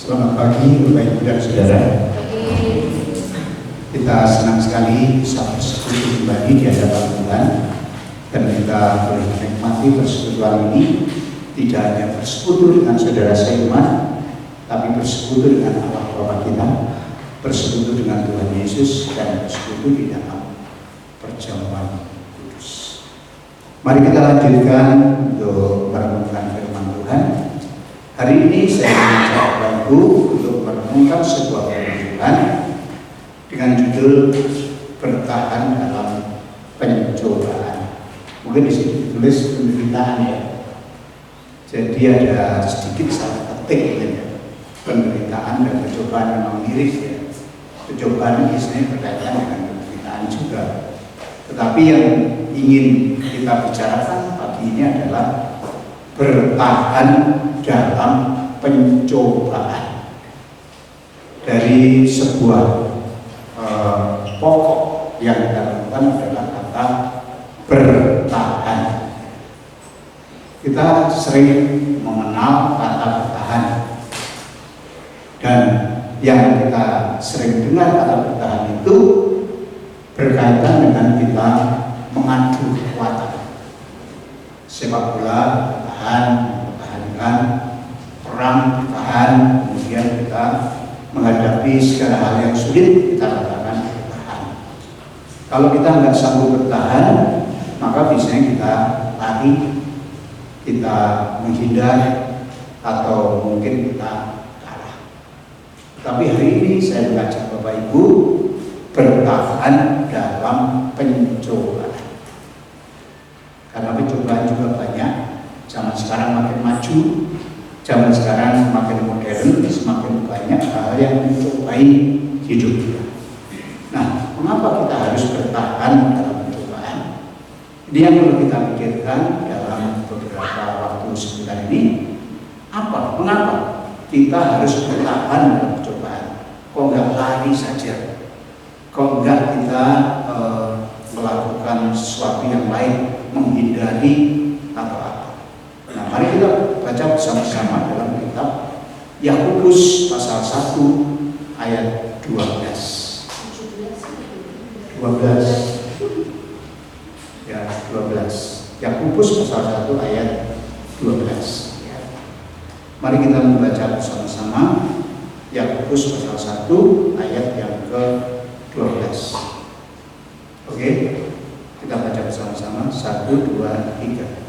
Selamat pagi Bapak Ibu dan Saudara. Kita senang sekali bisa bersekutu kembali di hadapan Tuhan, dan kita boleh menikmati persekutuan ini tidak hanya bersekutu dengan saudara seiman, tapi bersekutu dengan Allah Bapa kita, bersekutu dengan Tuhan Yesus, dan bersekutu di dalam perjamuan kudus. Mari kita lanjutkan untuk merenungkan firman Tuhan. Hari ini saya mengajak Bapak untuk merenungkan sebuah firman dengan judul bertahan dalam pencobaan. Mungkin di sini ditulis penderitaan ya. Jadi ada sedikit salah ketik ya. Penderitaan dan pencobaan memang mirip ya. Pencobaan ini sebenarnya berkaitan dengan penderitaan juga. Tetapi yang ingin kita bicarakan pagi ini adalah bertahan dalam pencobaan. Dari sebuah pokok yang kita lakukan adalah kata bertahan. Kita sering mengenal kata bertahan, dan yang kita sering dengar kata bertahan itu berkaitan dengan kita mengadu kekuatan. Sepak bola bertahan, mempertahankan, perang bertahan, kemudian kita menghadapi segala hal yang sulit kita katakan bertahan. Kalau kita nggak sanggup bertahan, maka biasanya kita lari, kita menghindar, atau mungkin kita kalah. Tapi hari ini saya mengajak Bapak Ibu bertahan dalam pencobaan. Karena pencobaan juga banyak. Zaman sekarang makin maju, zaman sekarang makin modern, semakin banyak hal yang mencobai hidup kita. Nah, mengapa kita harus bertahan dalam pencobaan? Ini yang perlu kita pikirkan dalam beberapa waktu sebentar ini. Apa? Mengapa kita harus bertahan dalam pencobaan? Kok nggak lari saja? Kok nggak kita melakukan sesuatu yang lain, menghindari atau apa? Nah, mari kita baca bersama-sama dalam kitab Yakobus pasal 1 ayat 12. Ya, 12. Yakobus pasal 1 ayat 12. Mari kita membaca bersama-sama Yakobus pasal 1 ayat yang ke-12. Oke, kita baca bersama-sama. 1, 2, 3.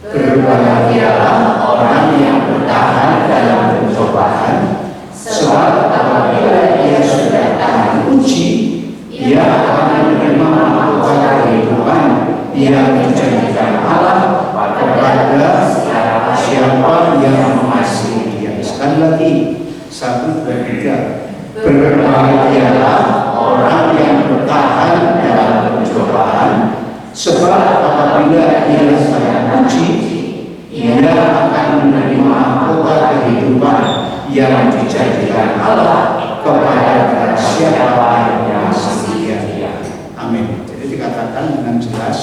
Berbahagialah orang yang bertahan dalam pencobaan, sebab apabila ia sudah tahan uji, ia akan menerima mahkota kehidupan yang dijanjikan Allah kepada siapa yang mengasihi dia. Sekali lagi, 1, 2, 3. Berbahagialah orang yang bertahan dalam pencobaan, sebab apabila ia sedang uji, ia akan menerima mahkota kehidupan yang dijanjikan Allah kepada siapa yang mengasihi dia. Amin. Jadi dikatakan dengan jelas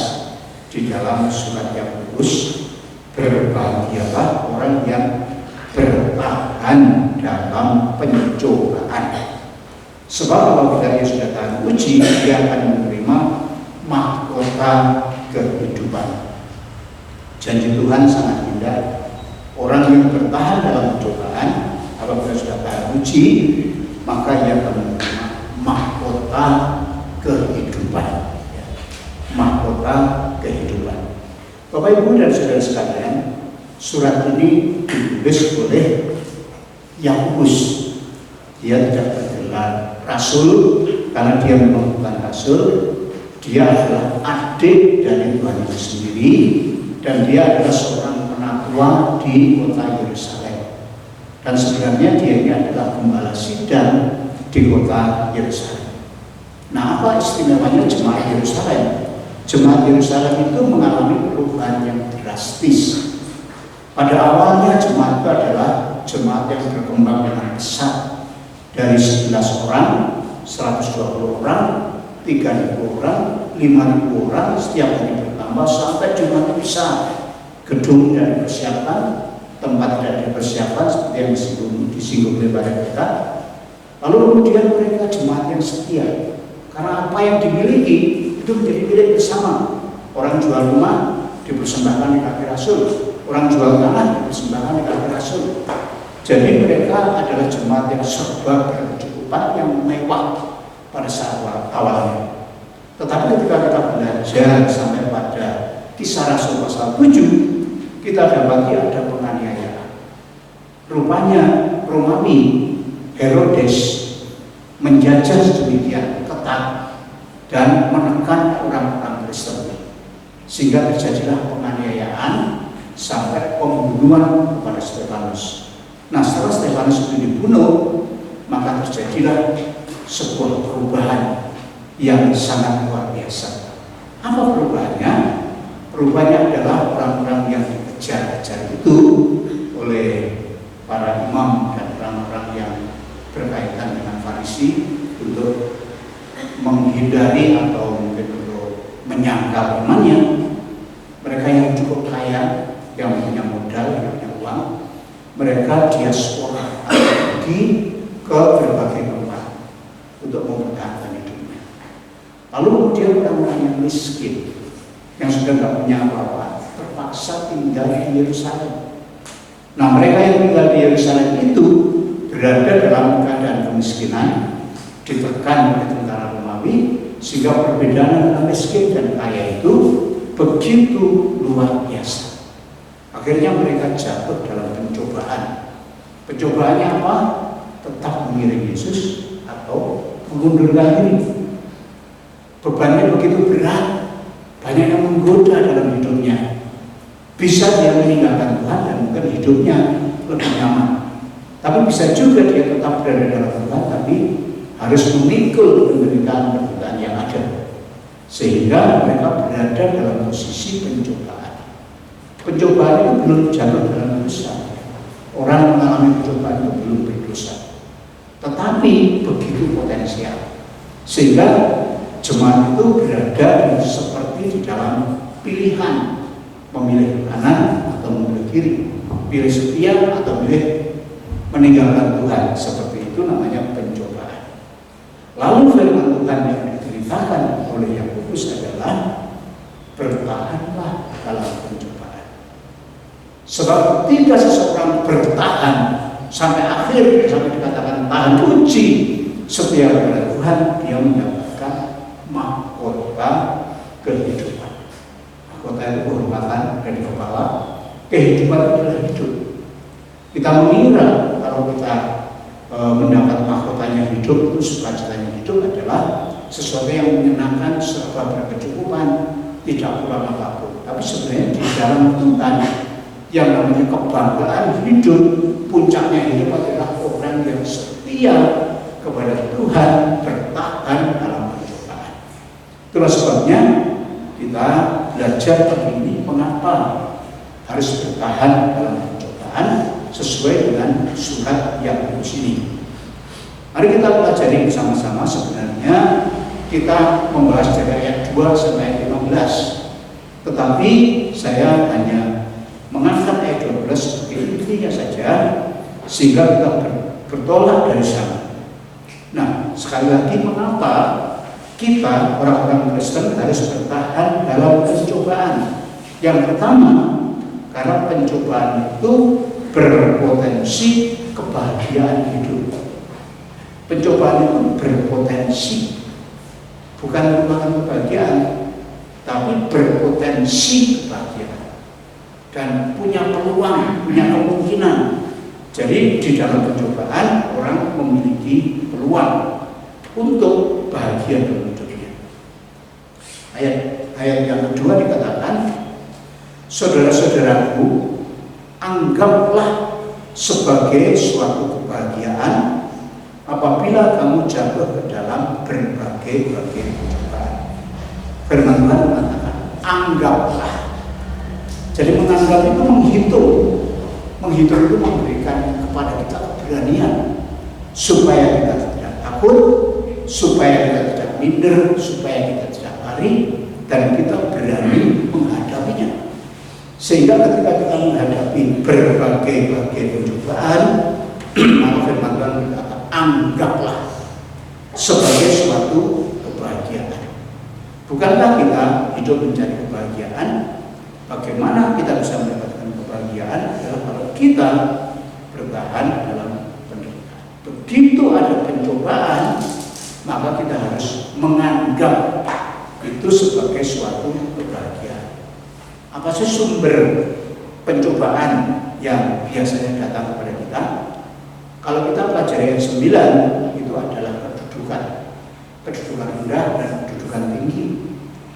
di dalam surat Yakobus, berbahagialah orang yang bertahan dalam pencobaan. Sebab apabila dia sudah tahan uji, dia akan menerima mahkota kehidupan. Janji Tuhan sangat indah. Orang yang bertahan dalam pencobaan, apabila sudah tahan uji, maka ia akan menerima mahkota kehidupan. Mahkota kehidupan. Bapak Ibu dan saudara sekalian, surat ini ditulis oleh Yakobus. Dia tidak bergelar rasul karena dia memang bukan rasul. Dia adalah adik dari Tuhan Yesus sendiri, dan dia adalah seorang penatua di kota Yerusalem. Dan sebenarnya dia ini adalah gembala sidang di kota Yerusalem. Nah, apa istimewanya jemaat Yerusalem? Jemaat Yerusalem itu mengalami perubahan yang drastis. Pada awalnya jemaat itu adalah jemaat yang berkembang dengan pesat. Dari 11 orang, 120 orang, 3.000 orang, 5.000 orang, setiap hari bertambah sampai jumlahnya besar. Gedung dan persiapan, tempat tidak dipersiapkan seperti yang disinggung oleh para kita. Lalu kemudian mereka jemaat yang setia, karena apa yang dimiliki itu menjadi milik bersama. Orang jual rumah dipersembahkan di kaki Rasul, orang jual tanah dipersembahkan di kaki Rasul. Jadi mereka adalah jemaat yang serba berkecukupan, yang mewah pada saat awalnya. Tetapi ketika kita belajar sampai pada Kisah Rasul pasal 7, kita dapati ada penganiayaan. Rupanya Romawi Herodes menjajah sedemikian ketat dan menekan orang-orang Kristen, sehingga terjadilah penganiayaan sampai pembunuhan kepada Stefanus. Nah, setelah Stefanus itu dibunuh, maka terjadilah sebuah perubahan yang sangat luar biasa. Apa perubahannya? Perubahannya adalah orang-orang yang dikejar-kejar itu oleh para imam dan orang-orang yang berkaitan dengan Farisi untuk menghindari atau mungkin untuk menyangkal imannya. Mereka yang cukup kaya, yang punya modal, yang punya uang, mereka diaspora atau pergi ke berbagai tempat untuk mempertahankan hidupnya. Lalu kemudian orang-orang yang miskin, yang sudah tidak punya apa-apa, terpaksa tinggal di Yerusalem. Nah, mereka yang tinggal di Yerusalem itu berada dalam keadaan kemiskinan, ditekan oleh tentara Romawi, sehingga perbedaan antara miskin dan kaya itu begitu luar biasa. Akhirnya mereka jatuh dalam pencobaan. Pencobaannya apa? Tetap mengiring Yesus atau mengundurkan diri. Bebannya begitu berat, banyak yang menggoda dalam hidupnya. Bisa dia meninggalkan Tuhan dan mungkin hidupnya lebih nyaman. Tapi bisa juga dia tetap berada dalam Tuhan, tapi harus memikul penderitaan yang ada. Sehingga mereka berada dalam posisi pencobaan. Pencobaan itu belum jatuh dalam dosa. Orang mengalami pencobaan itu belum berdosa. Tetapi begitu potensial. Sehingga jemaat itu berada seperti di dalam pilihan, memilih kanan atau memilih kiri, pilih setia atau pilih meninggalkan Tuhan. Seperti itu namanya pencobaan. Lalu firman Tuhan yang diceritakan oleh Yakobus adalah bertahanlah dalam pencobaan. Sebab tidak seseorang bertahan sampai akhir, sampai dikatakan tahan uji setia kepada Tuhan, dia mendapatkan mahkota kehidupan. Mahkota itu kehormatan dari kepala, kehidupan adalah hidup. Kita mengira kalau kita mendapat mahkotanya hidup, itu sukacitanya hidup adalah sesuatu yang menyenangkan, serba berkecukupan, tidak kurang apapun. Tapi sebenarnya di dalam Tuhan yang namanya kebanggaan hidup, puncaknya hidup adalah orang yang setia kepada Tuhan, bertahan dalam pencobaan. Itulah sebabnya kita belajar hari ini mengapa harus bertahan dalam pencobaan sesuai dengan surat Yakobus ini. Mari kita pelajari bersama-sama. Sebenarnya kita membahas dari ayat 2 sampai 15, tetapi saya hanya mengangkat ayat 12 sebagai intinya saja, sehingga kita bertolak dari sana. Nah, sekali lagi, mengapa kita orang-orang Kristen harus bertahan dalam pencobaan? Yang pertama, karena pencobaan itu berpotensi kebahagiaan hidup. Pencobaan itu berpotensi, bukan merupakan kebahagiaan, tapi berpotensi kebahagiaan dan punya peluang, punya kemungkinan. Jadi di dalam pencobaan orang memiliki peluang untuk bahagia dalam hidupnya. Ayat yang kedua dikatakan, saudara-saudaraku, anggaplah sebagai suatu kebahagiaan apabila kamu jatuh ke dalam berbagai pencobaan. Firman Tuhan mengatakan, anggaplah. Jadi menganggap itu menghitung. Menghitung itu memberikan kepada kita keberanian supaya kita tidak takut, supaya kita tidak minder, supaya kita tidak lari, dan kita berani menghadapinya. Sehingga ketika kita menghadapi berbagai pencobaan, maka firman Tuhan berkata, anggaplah sebagai suatu kebahagiaan. Bukankah kita hidup mencari kebahagiaan? Bagaimana kita bisa mendapatkan kebahagiaan adalah kalau kita bertahan dalam penderitaan. Begitu ada pencobaan, maka kita harus menganggap itu sebagai suatu kebahagiaan. Apa sih sumber pencobaan yang biasanya datang kepada kita? Kalau kita pelajari yang 9, itu adalah kedudukan rendah dan kedudukan tinggi,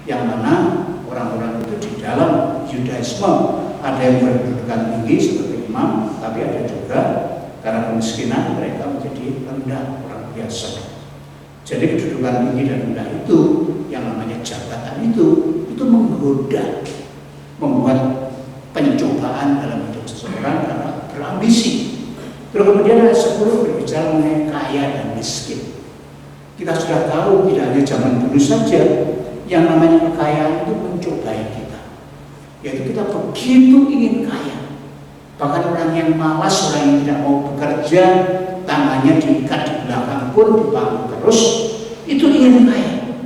yang mana orang-orang itu di dalam Yudaisme ada yang berkedudukan tinggi seperti imam, tapi ada juga karena kemiskinan mereka menjadi rendah, orang biasa. Jadi kedudukan tinggi dan rendah itu, yang namanya jabatan itu menggoda, membuat pencobaan dalam hidup seseorang karena berambisi. Terus kemudian ayat 10 berbicara mengenai kaya dan miskin. Kita sudah tahu tidak hanya zaman dulu saja yang namanya kekayaan itu mencobai kita. Yaitu kita begitu ingin kaya. Bahkan orang yang malas, orang yang tidak mau bekerja, tangannya diikat di belakang pun dipanggul terus, itu ingin kaya.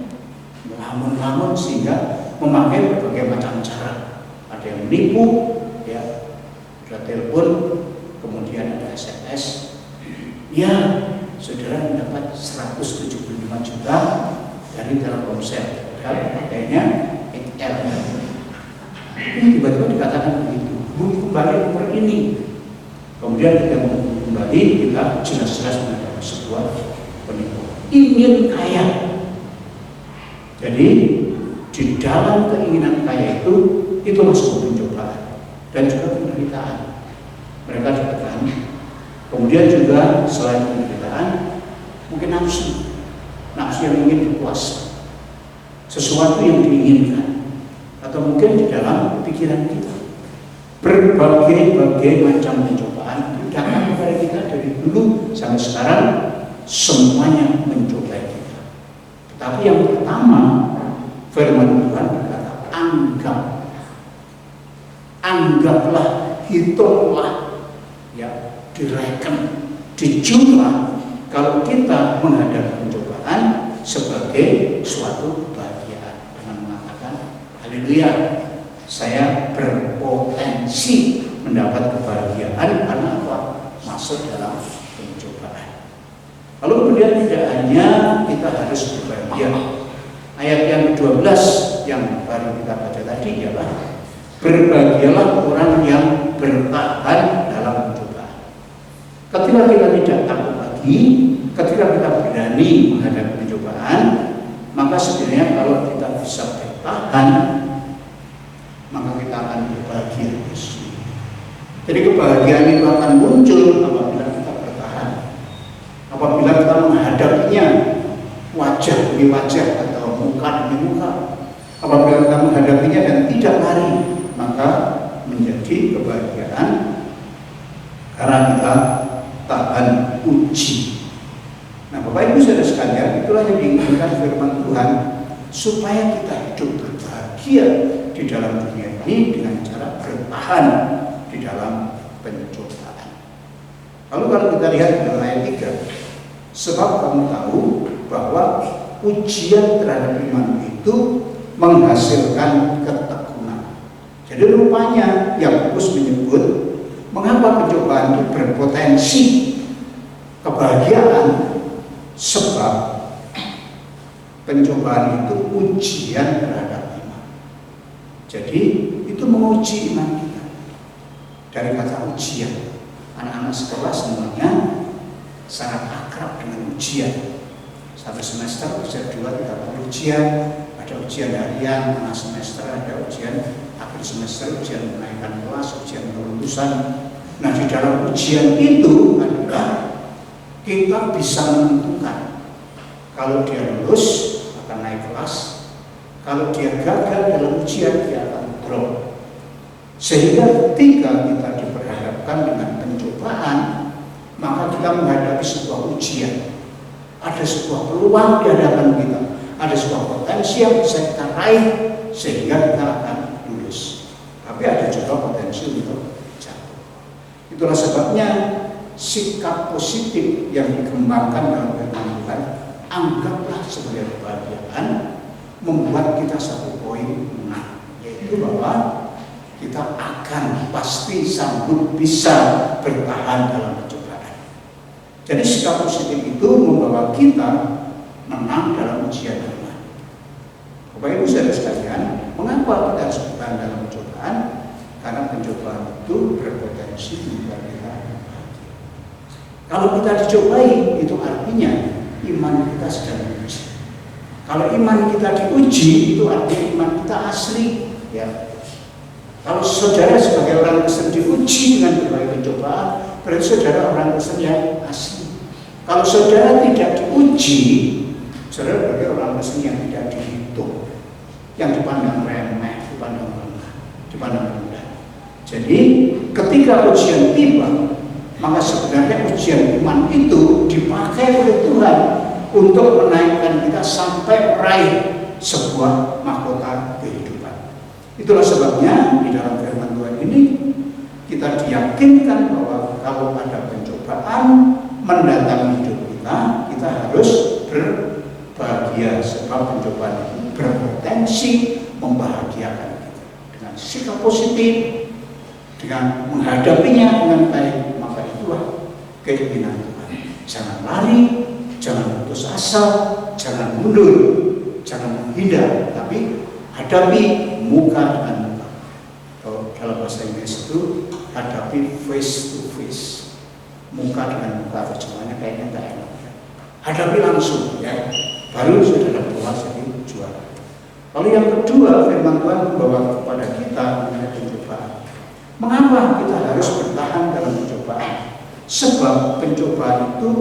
Melamun-lamun sehingga memakai berbagai macam cara. Ada yang menipu, ya, ada telepon, kemudian ada SMS. Ya, saudara mendapat 175 juta dari Telkomsel. Katanya XL. Ini tiba-tiba dikatakan begitu. Bumi kembali nomor ini. Kemudian kita kembali, kita jelas-jelas mendapat sebuah penipu. Ingin kaya. Jadi di dalam keinginan kaya itu masuk pencobaan dan juga penderitaan. Mereka ditekan. Kemudian juga selain penderitaan, mungkin nafsu yang ingin dikuasai, sesuatu yang diinginkan, atau mungkin di dalam pikiran kita. Berbagai macam pencobaan datang kepada kita dari dulu sampai sekarang, semuanya mencobai kita. Tetapi yang pertama, firman Tuhan berkata, anggaplah, hitunglah, ya, direken, dijumlah kalau kita menghadapi pencobaan sebagai suatu kebahagiaan dengan mengatakan, haleluya, saya berpotensi mendapat kebahagiaan karena apa? Masuk dalam pencobaan. Lalu kemudian tidak hanya kita harus berbahagia. Ayat yang ke-12 yang baru kita baca tadi ialah berbahagialah orang yang bertahan dalam pencobaan. Ketika kita tidak takut lagi, ketika kita berani menghadapi pencobaan, maka sebenarnya kalau kita bisa bertahan, maka kita akan berbahagia. Jadi kebahagiaan itu akan muncul apabila kita bertahan, apabila kita menghadapinya wajah demi wajah atau muka demi muka. Apabila kita menghadapinya dan tidak lari, maka menjadi kebahagiaan karena kita tahan uji. Nah, Bapak Ibu saudara sekalian, itulah yang diinginkan firman Tuhan, supaya kita hidup berbahagia di dalam dunia ini dengan cara bertahan di dalam pencobaan. Lalu kalau kita lihat dalam ayat 3, sebab kamu tahu bahwa ujian terhadap iman itu menghasilkan ketekunan. Jadi rupanya Yakobus menyebut mengapa pencobaan itu berpotensi kebahagiaan, sebab pencobaan itu ujian terhadap iman. Jadi itu menguji iman kita. Dari kata ujian, anak-anak sekolah semuanya sangat akrab dengan ujian. Satu semester bisa 2-3 ujian, ada ujian harian, tengah semester ada ujian, akhir semester ujian kenaikan kelas, ujian kelulusan. Nah, di dalam ujian itu adalah kita bisa menentukan kalau dia lulus akan naik kelas, kalau dia gagal dalam ujian dia akan drop. Sehingga ketika kita diperhadapkan dengan pencobaan, maka kita menghadapi sebuah ujian. Ada sebuah peluang di hadapan kita, ada sebuah potensi yang bisa kita raih sehingga kita akan lulus. tapi ada juga potensi untuk jatuh. Itulah sebabnya sikap positif yang dikembangkan dalam firman Tuhan, anggaplah sebagai kebahagiaan, membuat kita satu poin menang, yaitu bahwa kita akan pasti sanggup bisa bertahan dalam pencobaan. Jadi sikap positif itu membawa kita menang dalam ujian iman. Bapak Ibu saudara sekalian, mengapa kita harus bertahan dalam pencobaan? Karena pencobaan itu berpotensi membuat kita bahagia. Kalau kita dicobai, itu artinya iman kita sedang diuji. Kalau iman kita diuji, itu artinya iman kita asli. Ya. Kalau saudara sebagai orang Kristen diuji dengan berbagai pencobaan, berarti saudara orang Kristen yang asli. Kalau saudara tidak diuji, saudara sebagai orang Kristen yang tidak dihitung, yang dipandang remeh, dipandang rendah, dipandang rendah. Jadi ketika ujian tiba, maka sebenarnya ujian iman itu dipakai oleh Tuhan untuk menaikkan kita sampai meraih sebuah mahkota kehidupan. Itulah sebabnya di dalam firman Tuhan ini kita diyakinkan bahwa kalau ada pencobaan mendatangi hidup kita, kita harus berbahagia sebab pencobaan itu berpotensi membahagiakan kita. Dengan sikap positif, dengan menghadapinya dengan baik, maka itulah keinginan Tuhan. Jangan lari, jangan putus asa, jangan mundur, jangan menghindar, tapi hadapi muka dengan muka. Kalau dalam bahasa Inggris itu hadapi face to face, muka dengan muka. Terjemahannya kayaknya nggak enak. Hadapi langsung, ya. Baru saudara keluar jadi juara. Lalu yang kedua, firman Tuhan membawa kepada kita mengenai pencobaan. Mengapa kita harus bertahan dalam pencobaan? Sebab pencobaan itu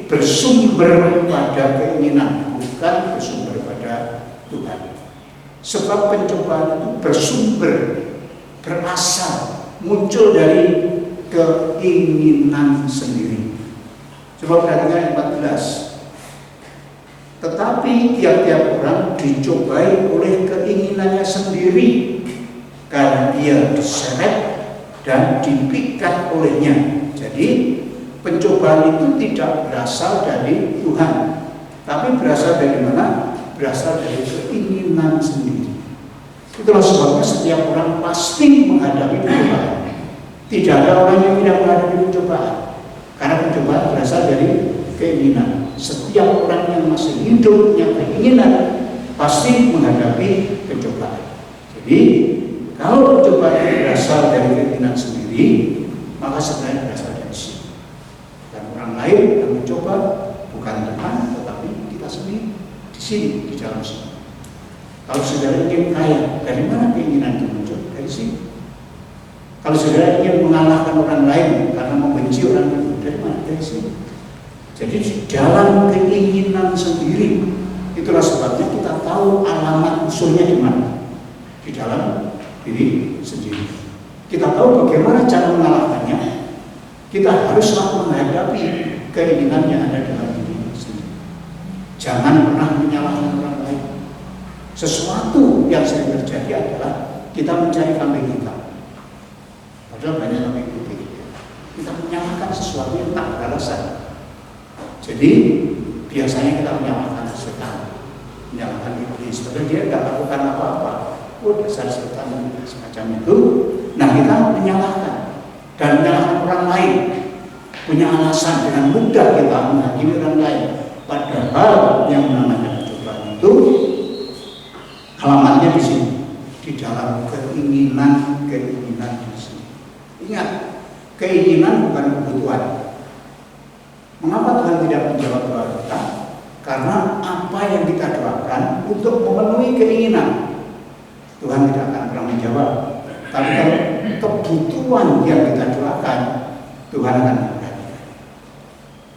bersumber pada keinginan, bukan bersumber pada Tuhan. Sebab pencobaan itu bersumber, berasal, muncul dari keinginan sendiri. Coba perhatikan 14. Tetapi tiap-tiap orang dicobai oleh keinginannya sendiri, karena dia diseret dan dipikat olehnya. Jadi pencobaan itu tidak berasal dari Tuhan, tapi berasal dari mana? Berasal dari keinginan sendiri. Itulah sebabnya setiap orang pasti menghadapi pencobaan. Tidak ada orang yang tidak menghadapi pencobaan, karena pencobaan berasal dari keinginan. Setiap orang yang masih hidup punya keinginan pasti menghadapi pencobaan. Jadi kalau pencobaan berasal dari keinginan sendiri, maka sebenarnya berasal dari sini. Dan orang lain yang mencoba bukan Tuhan, tetapi kita sendiri. Di sini, di dalam sini. Kalau saudara ingin kaya, dari mana keinginan itu muncul? Dari sini. Kalau saudara ingin mengalahkan orang lain karena membenci orang lain, dari mana? Dari sini. Jadi di dalam keinginan sendiri, itulah sebabnya kita tahu alamat usulnya di mana. Di dalam diri sendiri. Kita tahu bagaimana cara mengalahkannya. Kita haruslah menghadapi keinginan yang ada dalam diri sendiri. Jangan pernah menyalahkan orang lain. Sesuatu yang sering terjadi adalah kita mencari kambing hitam, padahal banyak kambing putih. Kita menyalahkan sesuatu yang tak beralasan. Jadi biasanya kita menyalahkan setan, menyalahkan iblis, padahal dia tidak lakukan apa-apa. Oh, dasar setan semacam itu. Nah, kita menyalahkan dan menyalahkan orang lain, punya alasan, dengan mudah kita menghakimi orang lain. Padahal yang namanya pencobaan itu alamatnya di sini, di dalam keinginan di sini. Ingat, keinginan bukan kebutuhan. Mengapa Tuhan tidak menjawab doa kita? Karena apa yang kita doakan untuk memenuhi keinginan, Tuhan tidak akan pernah menjawab. Tapi kalau kebutuhan yang kita doakan, Tuhan akan memberkati.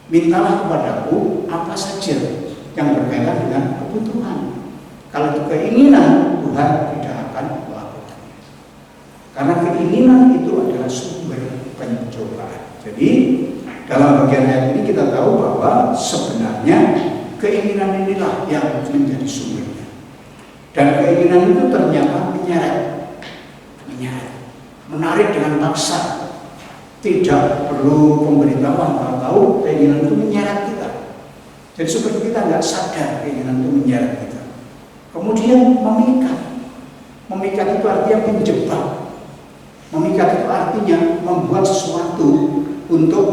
Mintalah kepadaku apa saja yang berkaitan dengan kebutuhan. Kalau itu keinginan, Tuhan tidak akan melakukannya. Karena keinginan itu adalah sumber pencobaan. Jadi dalam bagian ayat ini kita tahu bahwa sebenarnya keinginan inilah yang menjadi sumbernya. Dan keinginan itu ternyata menyeret. menarik dengan paksa. Tidak perlu pemberitahuan, tahu keinginan itu menyeret kita. Jadi seperti kita nggak sadar keinginan itu menyeret kita. Kemudian memikat. Memikat itu artinya menjebak. Memikat itu artinya membuat sesuatu untuk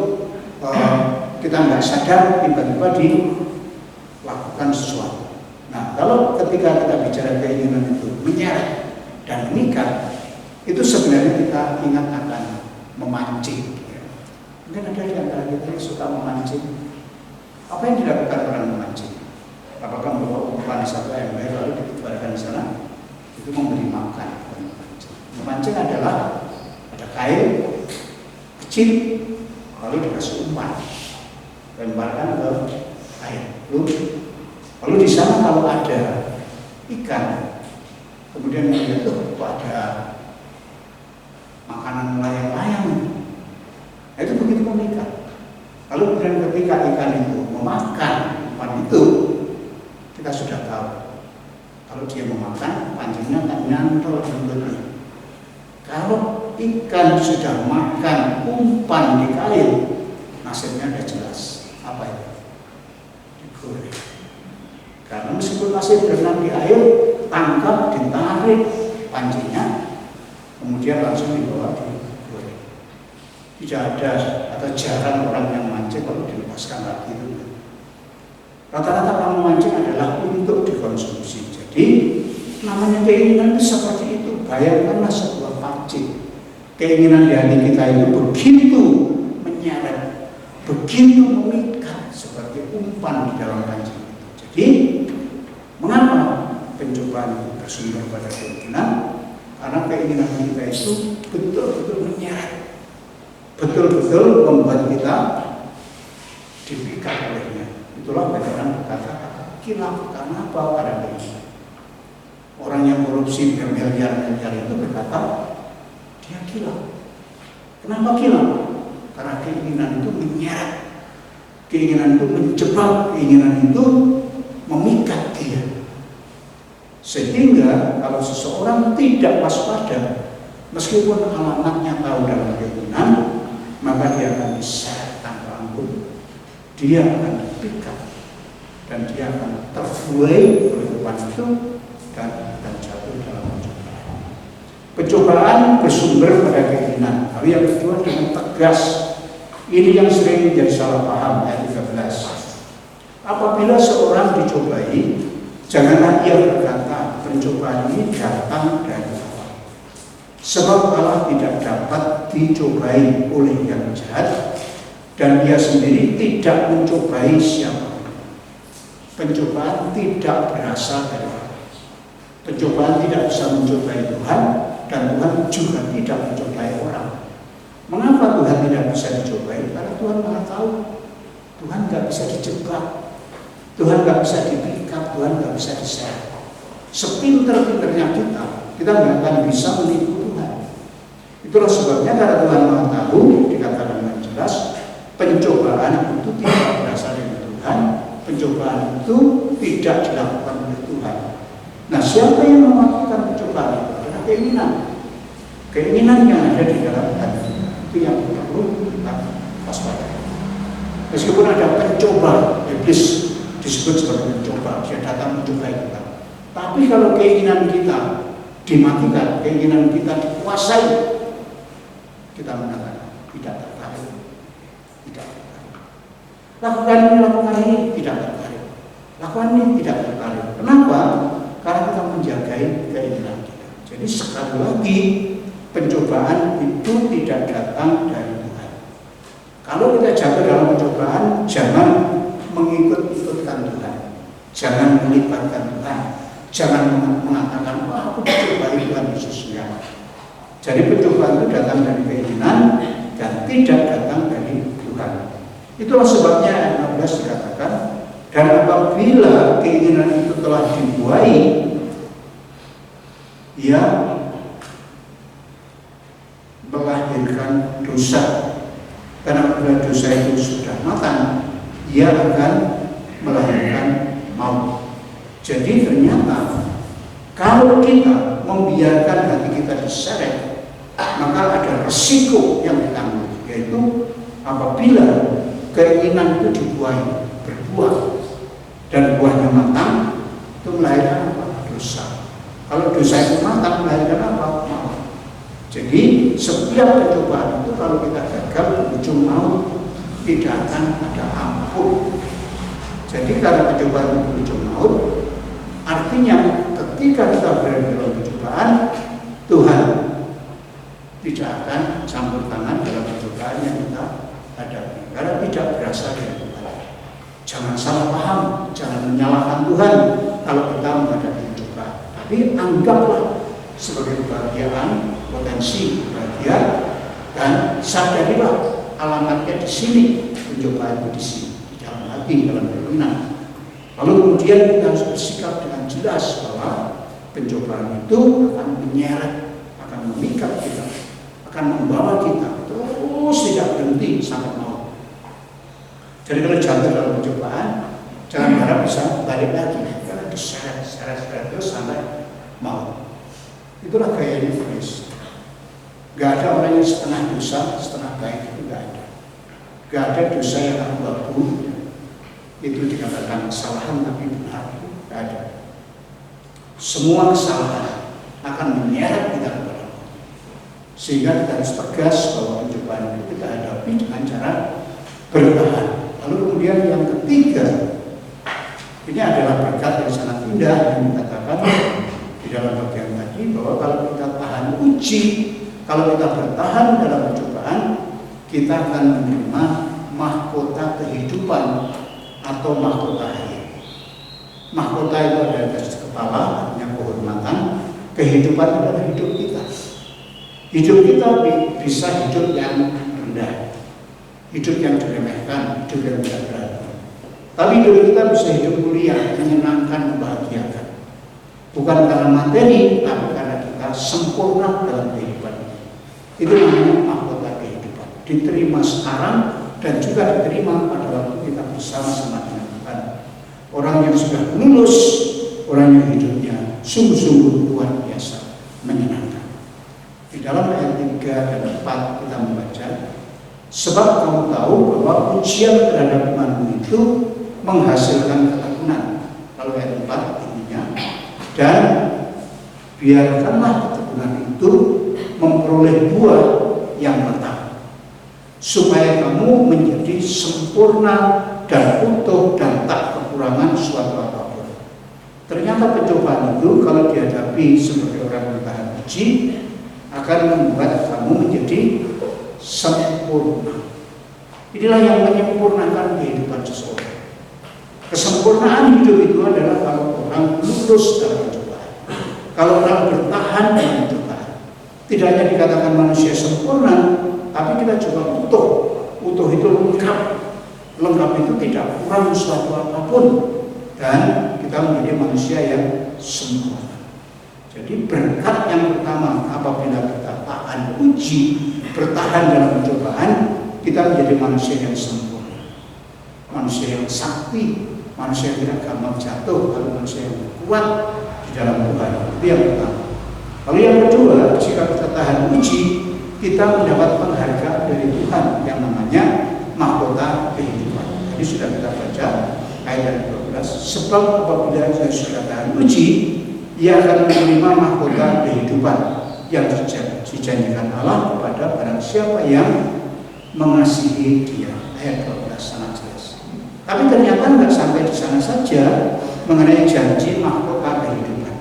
kita nggak sadar tiba-tiba dilakukan sesuatu. Nah, kalau ketika kita bicara keinginan itu menyeret dan memikat, itu sebenarnya kita ingat akan memancing. Mungkin ada di antara kita yang suka memancing. Apa yang dilakukan orang memancing? Apakah membawa umpan satu ember lalu dikeluarkan di sana? Itu memberi makan. Memancing adalah ada kain kecil lalu dikasih umpan, lemparkan ke air. Lalu di sana kalau ada ikan, kemudian melihat kok ada makanan layang-layang, itu begitu memikat. Lalu kemudian ketika ikan itu memakan umpan itu, kita sudah tahu kalau dia memakan, pancingnya akan nyantol di mulutnya. Kalau ikan sudah makan umpan di kail, nasibnya sudah jelas. Apa itu? Digoreng. Karena meskipun masih berenang di air, tangkap, ditarik pancingnya, kemudian langsung dibawa digoreng. Tidak ada atau jarang orang yang mancing kalau dilepaskan lagi itu. Rata-rata orang memancing adalah untuk dikonsumsi. Jadi namanya keinginan itu seperti itu. Bayangkanlah sebuah pancing. Keinginan di hati kita itu begitu menyeret, begitu memikat seperti umpan di dalam pancing itu. Jadi mengapa pencobaan itu bersumber pada keinginan? Karena keinginan kita itu betul-betul menyeret, betul-betul membuat kita dipikat olehnya. Itulah banyak orang berkata kilaf. Karena apa? Karena keinginan. Orang yang korupsi bermiliar-miliar itu berkata dia kilaf. Kenapa kilaf? Karena keinginan itu menyeret, keinginan itu menjebak, keinginan itu memikat dia. Sehingga kalau seseorang tidak waspada, meskipun alamatnya tahu dalam keinginan, maka dia akan diseret tanpa ampun. Dia akan dipikat dan dia akan terbuai oleh umpan itu dan jatuh dalam pencobaan. Pencobaan bersumber pada keinginan. Lalu yang kedua dengan tegas. Ini yang sering menjadi salah paham, ayat 13. Apabila seorang dicobai, janganlah ia berkata pencobaan ini datang dari Allah. Sebab Allah tidak dapat dicobai oleh yang jahat, dan dia sendiri tidak mencobai siapa. Pencobaan tidak berasal dari Allah. Pencobaan tidak bisa mencobai Tuhan, dan Tuhan juga tidak mencobai orang. Mengapa Tuhan tidak bisa dicobai? Karena Tuhan Maha tahu. Tuhan nggak bisa dijebak, Tuhan nggak bisa dipikat, Tuhan nggak bisa diseret. Sepinter-pinternya kita nggak akan bisa menipu Tuhan. Itulah sebabnya karena Tuhan Maha tahu, dikatakan dengan jelas, pencobaan itu tidak berasal dari Tuhan, pencobaan itu tidak dilakukan oleh Tuhan. Nah, siapa yang melakukan pencobaan itu? Adalah keinginan. Keinginan yang ada di dalam hati itu yang perlu kita waspadai. Meskipun ada pencoba, iblis disebut sebagai pencoba, dia datang mencobai kita. Tapi kalau keinginan kita dimatikan, keinginan kita dikuasai, kita mengatakan tidak tertarik. Lakukan ini tidak tertarik. Lakukan ini tidak tertarik. Kenapa? Karena kita menjagai keinginan kita. Jadi sekali lagi pencobaan itu tidak datang dari Tuhan. Kalau kita jatuh dalam pencobaan, jangan mengikut-ikutkan Tuhan, jangan melibatkan Tuhan, jangan mengatakan wah aku dicobai Tuhan Yesusnya. Jadi pencobaan itu datang dari keinginan dan tidak datang dari Tuhan. Itulah sebabnya ayat 16 dikatakan, dan apabila keinginan itu telah dibuai, ia melahirkan dosa. Karena apabila dosa itu sudah matang, ia akan melahirkan maut. Jadi ternyata kalau kita membiarkan hati kita diseret, maka ada resiko yang ditanggung, yaitu apabila keinginan itu dibuahi, berbuah, dan buahnya matang, itu melahirkan apa? Dosa. Kalau dosa itu matang, melahirkan apa? Maut. Jadi setiap percobaan itu kalau kita gagal berujung maut, tidak akan ada ampun. Jadi karena percobaan itu berujung maut, artinya ketika kita berada dalam percobaan, Tuhan tidak akan campur tangan dalam percobaan yang kita hadapi, karena tidak berasal dari Tuhan. Jangan salah paham, jangan menyalahkan Tuhan kalau kita menghadapi percobaan, tapi anggaplah sebagai kebahagiaan, potensi bahagia, dan sadarilah alamatnya di sini, pencobaan itu di sini, di dalam hati, dalam keinginan. Lalu kemudian kita harus bersikap dengan jelas bahwa pencobaan itu akan menyeret, akan memikat kita, akan membawa kita terus tidak berhenti sampai maut. Jadi kalau jatuh dalam pencobaan, jangan harap bisa balik lagi, karena diseret terus sampai maut. Itulah gaya Yesus. Gak ada orang yang setengah dosa, setengah baik, itu gak ada. Gak ada dosa yang abu-abu, itu dikatakan kesalahan tapi benar, gak ada. Semua kesalahan akan menyeret kita kepada Allah. Sehingga kita harus tegas bahwa pencobaan itu kita hadapi dengan cara bertahan. Lalu kemudian yang ketiga, ini adalah berkat yang sangat indah yang dikatakan di dalam bagian tadi, bahwa kalau kita tahan uji, kalau kita bertahan dalam percobaan, kita akan menerima mahkota kehidupan atau mahkota hayat. Mahkota itu ada di atas kepala, artinya kehormatan. Kehidupan adalah hidup kita. Hidup kita bisa hidup yang rendah, hidup yang diremehkan, hidup yang tidak berarti. Tapi hidup kita bisa hidup mulia, menyenangkan, membahagiakan. Bukan karena materi, tapi karena kita sempurna dalam kehidupan. Itu namanya mahkota kehidupan. Diterima sekarang dan juga diterima pada waktu kita bersama-sama dengan Tuhan. Orang yang sudah lulus, orang yang hidupnya sungguh-sungguh luar biasa, menyenangkan. Di dalam ayat 3 dan 4 kita membaca, sebab kamu tahu bahwa ujian terhadap imanmu itu menghasilkan ketekunan. Lalu ayat 4 intinya, dan biarkanlah ketekunan itu memperoleh buah yang matang, supaya kamu menjadi sempurna dan utuh dan tak kekurangan suatu apapun. Ternyata pencobaan itu kalau dihadapi sebagai orang yang tahan uji, akan membuat kamu menjadi sempurna. Inilah yang menyempurnakan kehidupan seseorang. Kesempurnaan hidup itu adalah kalau orang lulus dalam pencobaan, kalau orang bertahan dalam pencobaan. Tidak hanya dikatakan manusia sempurna, tapi kita juga utuh. Utuh itu lengkap. Lengkap itu tidak kurang suatu apapun. Dan kita menjadi manusia yang sempurna. Jadi berkat yang pertama, apabila kita tahan uji, bertahan dalam pencobaan, kita menjadi manusia yang sempurna, manusia yang sakti, manusia yang tidak gampang jatuh, kalau manusia yang kuat di dalam Tuhan. Itu yang pertama. Lalu yang kedua, jika kita tahan uji, kita mendapat penghargaan dari Tuhan yang namanya mahkota kehidupan. Tadi sudah kita baca ayat 12. Sebab apabila saya sudah tahan uji, ia akan menerima mahkota kehidupan yang dijanjikan Allah kepada barang siapa yang mengasihi Dia. Ayat 12 sangat jelas. Tapi ternyata tidak sampai di sana saja mengenai janji mahkota kehidupan.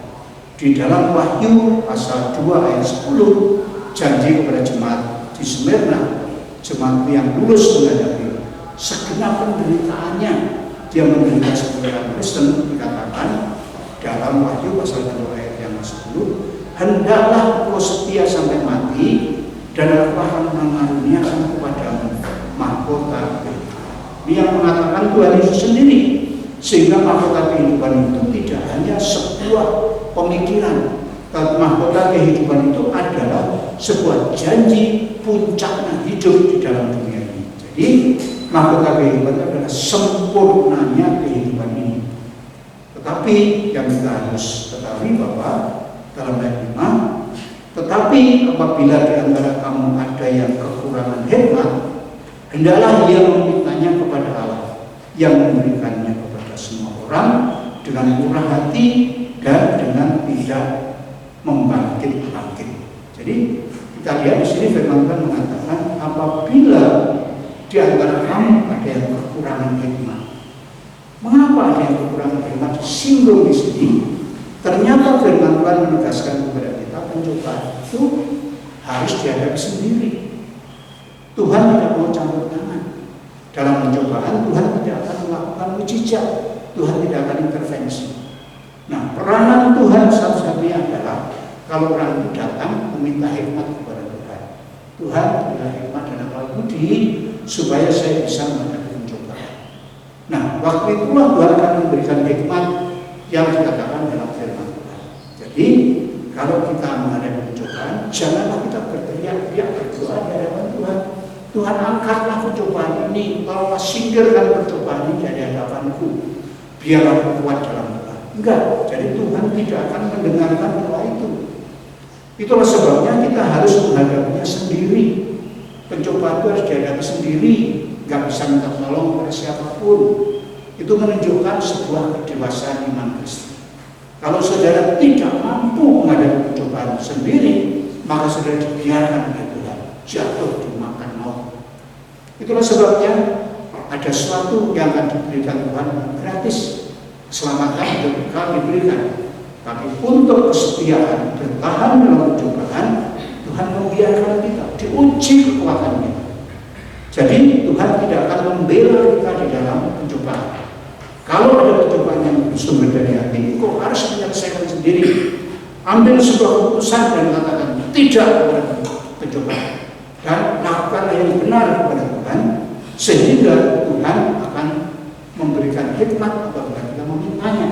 Di dalam Wahyu pasal 2 ayat 10, janji kepada jemaat di Smyrna, jemaat yang lulus menghadapi segenap penderitaannya, dia menderita sebagai orang Kristen, dikatakan dalam Wahyu pasal 2 ayat yang 10, hendaklah engkau setia sampai mati, dan aku akan mengaruniakan kepadamu mahkota kehidupan. Ini yang mengatakan Tuhan Yesus sendiri, sehingga mahkota kehidupan itu tidak hanya sebuah pemikiran. Mahkota kehidupan itu adalah sebuah janji puncaknya hidup di dalam dunia ini. Jadi mahkota kehidupan itu adalah sempurnanya kehidupan ini. Tetapi yang kita harus ketahui bahwa dalam ayat 5, tetapi Tetapi apabila di antara kamu ada yang kekurangan hikmat, hendaklah ia memintanya kepada Allah yang memberikannya kepada semua orang dengan murah hati dan dengan tidak membangkit-bangkit. Jadi kita lihat di sini firman Tuhan mengatakan apabila di antara kamu ada yang kekurangan hikmat. Mengapa ada yang kekurangan hikmat? Singgung di sini. Ternyata firman Tuhan menegaskan kepada kita pencobaan itu harus dihadapi sendiri. Tuhan tidak mau campur tangan. Dalam pencobaan Tuhan tidak akan melakukan mujizat. Tuhan tidak akan intervensi. Nah, peranan Tuhan satu-satunya adalah kalau orang itu datang meminta hikmat kepada Tuhan. Tuhan berilah hikmat dan akal budi supaya saya bisa menghadapi pencobaan. Nah, waktu itulah Tuhan akan memberikan hikmat yang dikatakan dalam firman Tuhan. Jadi, kalau kita menghadapi pencobaan, janganlah kita berteriak-teriak berdoa di hadapan Tuhan. Tuhan, angkatlah pencobaan ini, tolonglah singkirkan pencobaan ini dari hadapanku, biar aku kuat dalam Tuhan. Enggak, jadi Tuhan tidak akan mendengarkan doa itu. Itulah sebabnya kita harus menghadapinya sendiri. Pencobaan itu harus dihadapi sendiri, nggak bisa minta tolong kepada siapapun. Itu menunjukkan sebuah kedewasaan iman Kristen. Kalau saudara tidak mampu menghadapi pencobaan sendiri, maka saudara dibiarkan oleh Tuhan jatuh dimakan maut. Itulah sebabnya ada sesuatu yang akan diberikan Tuhan gratis. Keselamatan itu bekal diberikan. Tapi untuk kesetiaan bertahan dalam pencobaan, Tuhan membiarkan kita diuji kekuatan kita. Jadi Tuhan tidak akan membela kita di dalam pencobaan. Kalau ada pencobaan yang bersumber dari hati, kok harus menyelesaikan sendiri. Ambil sebuah keputusan dan katakan tidak kepada pencobaan dan lakukan yang benar kepada Tuhan, sehingga Tuhan akan memberikan hikmat apabila kita memintanya.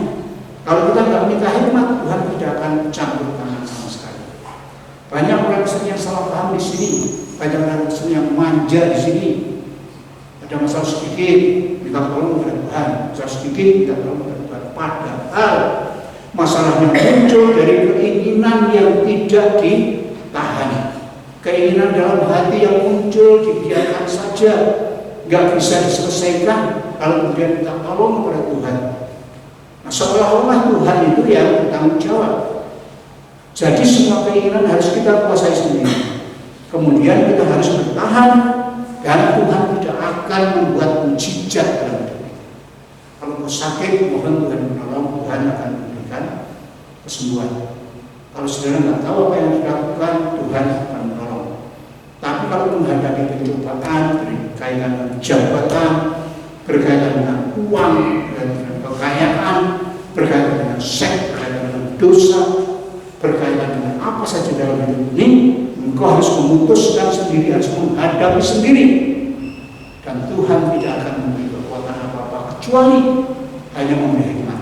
Kalau kita nggak minta hikmat, Tuhan tidak akan campur tangan sama sekali. Banyak orang Kristen yang salah paham di sini, banyak orang Kristen yang manja di sini. Ada masalah sedikit, minta tolong kepada Tuhan, masalah sedikit, minta tolong kepada Tuhan. Padahal masalahnya muncul dari keinginan yang tidak ditahan, keinginan dalam hati yang muncul dibiarkan saja, nggak bisa diselesaikan. Kalau kemudian minta tolong kepada Tuhan, nah, seolah-olah Tuhan itu yang bertanggung jawab. Jadi semua keinginan harus kita kuasai sendiri. Kemudian kita harus bertahan dan Tuhan tidak akan membuat mujizat dalam hidup kita. Kalau mau sakit, mohon Tuhan menolong, Tuhan akan memberikan kesembuhan. Kalau saudara nggak tahu apa yang dilakukan, Tuhan akan menolong. Tapi kalau menghadapi pencobaan berkaitan dengan jabatan, berkaitan dengan uang, berkaitan dengan kekayaan, berkaitan dengan seks, berkaitan dengan dosa, berkaitan dengan apa saja dalam hidup ini, engkau harus memutuskan sendiri, harus menghadapi sendiri. Dan Tuhan tidak akan memberi kekuatan apa-apa kecuali hanya memberi hikmat.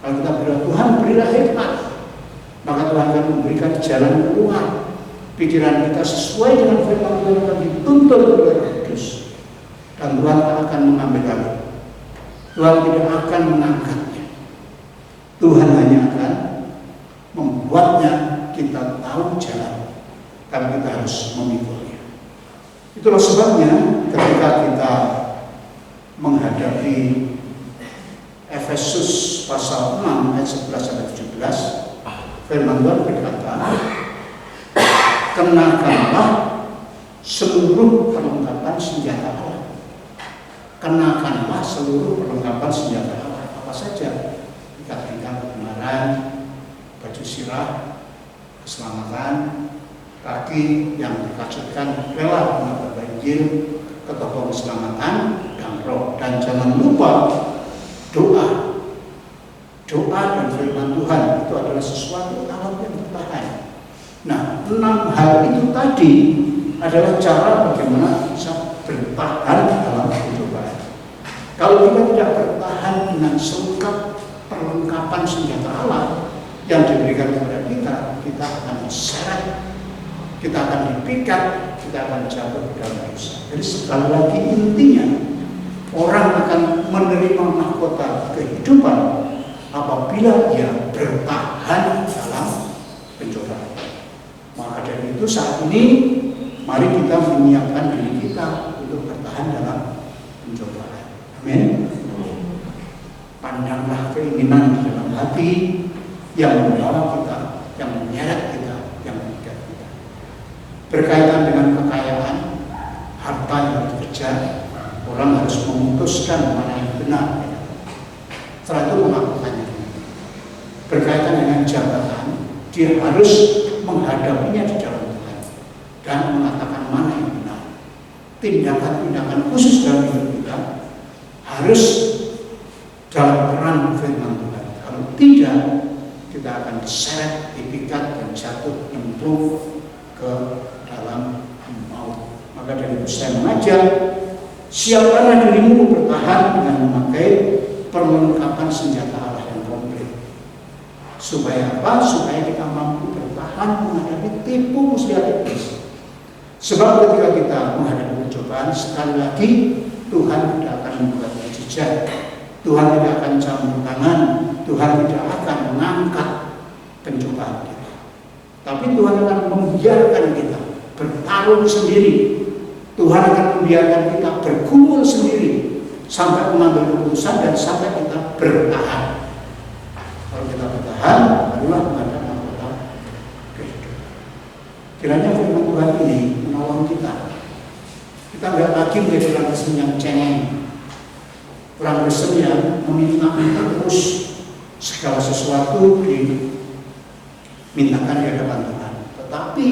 Kalau kita berdoa, Tuhan berilah hikmat, maka Tuhan akan memberikan jalan keluar. Pikiran kita sesuai dengan firman Tuhan akan dituntun oleh Roh Kudus. Dan Tuhan akan mengambil alih. Tuhan tidak akan mengangkatnya. Tuhan hanya akan membuatnya kita tahu jalan, tapi kita harus memikulnya. Itulah sebabnya ketika kita menghadapi Efesus pasal 6 ayat 11 sampai 17, firman Tuhan berkata, kenakanlah seluruh perlengkapan senjata Allah. Kenakanlah seluruh perlengkapan senjata Allah. Apa saja? Ikat-ikat kebenaran, baju sirah, keselamatan, kaki yang dikasutkan rela mengabar Injil, ketopong keselamatan, dan roh. Dan jangan lupa doa. Doa dan firman Tuhan itu adalah sesuatu alat yang bertahan. Nah, 6 hal itu tadi adalah cara bagaimana bisa bertahan dalam pencobaan. Kalau kita tidak bertahan dengan selengkap perlengkapan senjata Allah yang diberikan kepada kita, kita akan diseret, kita akan dipikat, kita akan jatuh ke dalam dosa. Jadi sekali lagi intinya, orang akan menerima mahkota kehidupan apabila dia bertahan dalam pencobaan. itu saat ini mari kita menyiapkan diri kita untuk bertahan dalam pencobaan. Amin. Pandanglah keinginan di dalam hati yang membawa kita, yang menyeret kita, yang mengikat kita. Berkaitan dengan kekayaan, harta yang dikejar, orang harus memutuskan mana yang benar. Setelah itu melakukannya. Berkaitan dengan jabatan, dia harus menghadapinya di dalam Tuhan dan mengatakan mana yang benar. Tindakan-tindakan khusus dalam hidup kita harus dalam peran firman Tuhan. Kalau tidak, kita akan diseret, dipikat, dan jatuh nyemplung ke dalam maut. Maka dari itu saya mengajak, siapkanlah dirimu bertahan dengan memakai perlengkapan senjata Allah yang komplit. Supaya apa? Supaya kita mampu bertahan menghadapi tipu muslihat iblis. Sebab ketika kita menghadapi pencobaan, sekali lagi Tuhan tidak akan membuat mujizat. Tuhan tidak akan campur tangan, Tuhan tidak akan mengangkat pencobaan kita. Tapi Tuhan akan membiarkan kita bertarung sendiri. Tuhan akan membiarkan kita bergumul sendiri sampai mengambil keputusan dan sampai kita bertahan. Kalau kita bertahan, barulah menghadap mahkota kehidupan. Kiranya firman Tuhan ini menolong kita. Kita tidak lagi menjadi orang Kristen yang cengeng, orang Kristen yang meminta-minta terus segala sesuatu dimintakan di hadapan Tuhan. Tetapi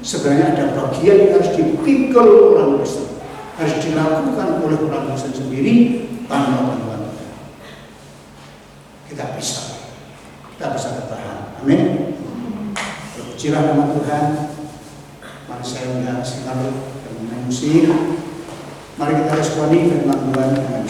sebenarnya ada bagian yang harus dipikul orang Kristen, harus dilakukan oleh orang Kristen sendiri tanpa bantuan Tuhan. Kita bisa bertahan. Amin. Terpujilah nama Tuhan. Mari saya undang singkat dan musik. Mari kita responi firman Tuhan dengan